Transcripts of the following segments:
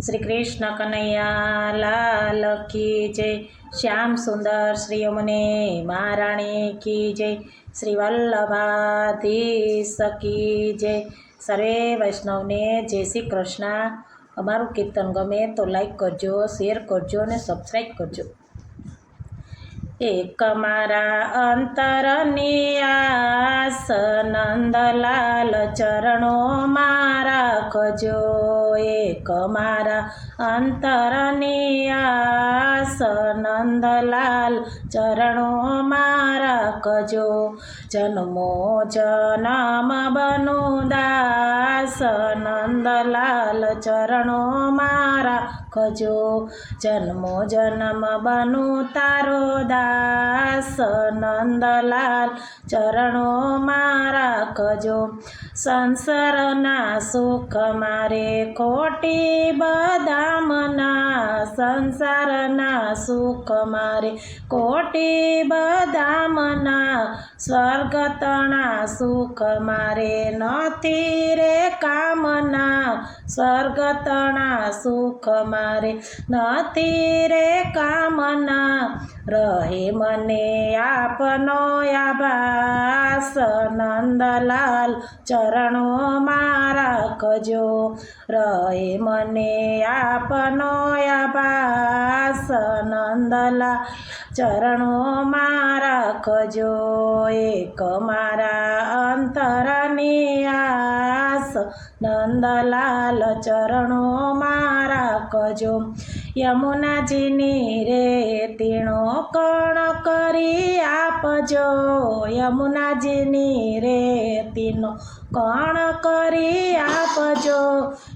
શ્રી કૃષ્ણ કનૈયા લાલ કી જય। શ્યામ સુંદર શ્રી યમુને મહારાણી કી જય। શ્રી વલ્લભાધીશ કી જય। સર્વે વૈષ્ણવને જય શ્રી કૃષ્ણ। અમારું કીર્તન ગમે તો લાઈક કરજો, શેર કરજો અને સબસ્ક્રાઈબ કરજો। એક મારા અંતરની આસ નંદલાલ ચરણોમાં રાખજો। એક મારા અંતરની આસ નંદલાલ ચરણોમાં રાખજો। જન્મો જન્મ બનું દાસ નંદલાલ ચરણોમાં રાખજો। જન્મો જન્મ બનું તારો દાસ નંદલાલ ચરણોમાં રાખજો। સંસારના સુખ મારે ખોટી બદામના, સંસારના સુખ મારે ખોટી બદામના, સ્વર્ગતણા સુખ મારે નથી રે કામના, સ્વર્ગતણા સુખ મારે નથી રે કામના। રહે મને આપનો આભાસ નંદલાલ ચરણોમાં રાખજો। રહે મને આપનો આભાસ નંદલાલ ચરણોમાં રાખજો। એક મારા અંતરની આસ નંદલાલ ચરણોમાં રાખજો। યમુનાજીની રેતીણો કણ કરી આપજો। યમુનાજીની રેતીનો કણ કરી આપજો।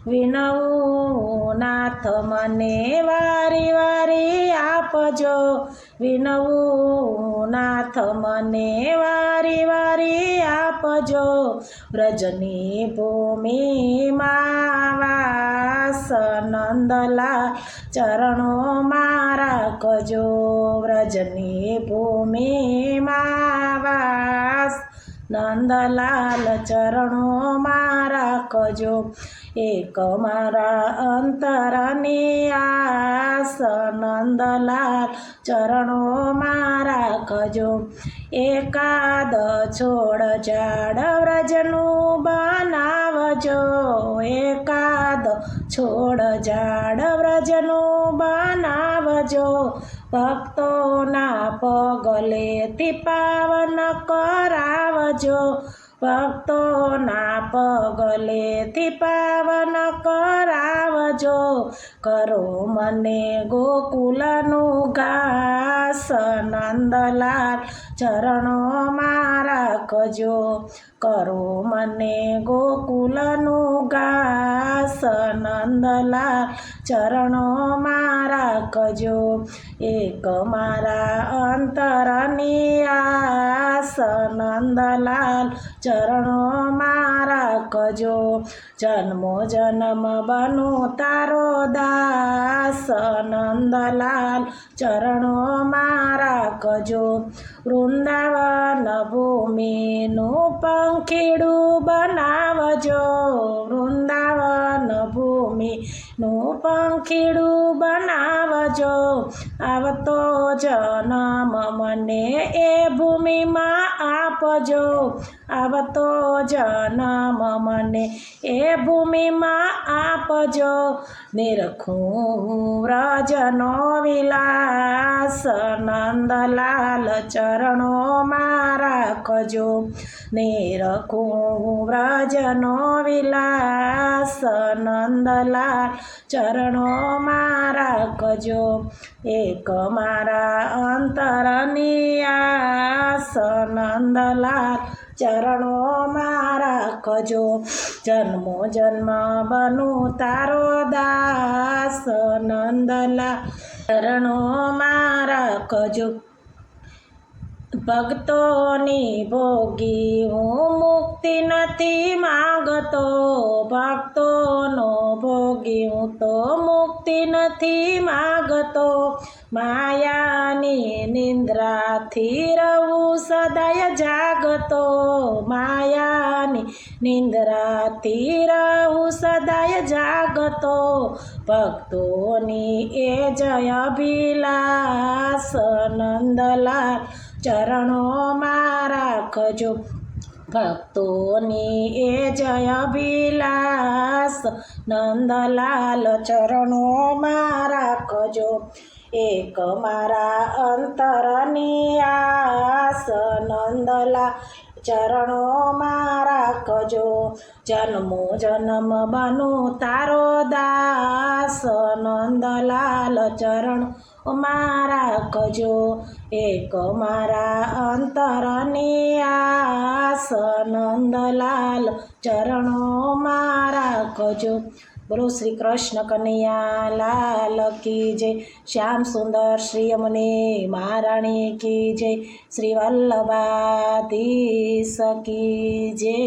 વિનવું નાથ મને વારી વારી આપજો। વિનવું નાથ મને વારી વારી આપજો। વ્રજની ભૂમિમાં વાસ નંદલાલ ચરણોમાં રાખજો। વ્રજની ભૂમિમાં વાસ નંદલાલ ચરણોમાં રાખજો। એક મારા અંતરની આસ નંદલાલ ચરણોમાં રાખજો। એકાદ છોડ ઝાડ વ્રજનું બનાવજો। એકાદ છોડ ઝાડ વ્રજનું બનાવજો। ભક્તોના પગલેથી પાવન કરાવજો। ભક્તોના પગલેથી પાવન કરાવજો। કરો મને ગોકુલનું ઘાસ નંદલાલ ચરણોમાં રાખજો। કરો મને ગોકુલનું ઘાસ નંદલાલ ચરણોમાં રાખજો। એક મારા અંતરની આસ નંદલાલ ચરણોમાં રાખજો। જન્મો જન્મ બનું તારો દાસ નંદલાલ ચરણોમાં રાખજો। વૃંદાવન ભૂમિનું પંખીડું બનાવજો। વૃંદાવન ભૂમિનું પંખીડું બનાવજો। આવતો જન્મ મને એ ભૂમિમાં આપજો। આવતો જન્મ મને એ ભૂમિમાં આપજો। નિરખું વ્રજનો વિલાસ નંદલાલ ચરણોમાં રાખજો। નિરખું વ્રજનો વિલાસ નંદલાલ ચરણોમાં રાખજો। એક મારા અંતરની આસ નંદલાલ ચરણોમાં રાખજો। જન્મો જન્મ બનું તારો દાસ નંદલાલ ચરણોમાં રાખજો। ભક્તોની ભોગી હું મુક્તિ નથી માગતો, ભક્તોનો ભોગી હું તો મુક્તિ નથી માગતો, માયાની નિંદ્રાથી રહું સદાય જાગતો, માયાની નિંદ્રાથી રહું સદાય જાગતો, ભક્તોની એ જય અભિલાષ નંદલાલ ચરણોમાં રાખજો, ભક્તોની એ જય અભિલાષ નંદલાલ ચરણોમાં રાખજો, એક મારા અંતરની આસ નંદલાલ ચરણોમાં રાખજો, જન્મો જન્મ બનું તારો દાસ નંદલાલ ચરણોમાં રાખજો, એક મારા અંતરની આસ નંદલાલ ચરણોમાં રાખજો. બોલો શ્રી કૃષ્ણ કનૈયા લાલ કી જય, શ્યામ સુંદર શ્રી યમુને મહારાણી કી જય, શ્રી વલ્લભાધીશ કી જય.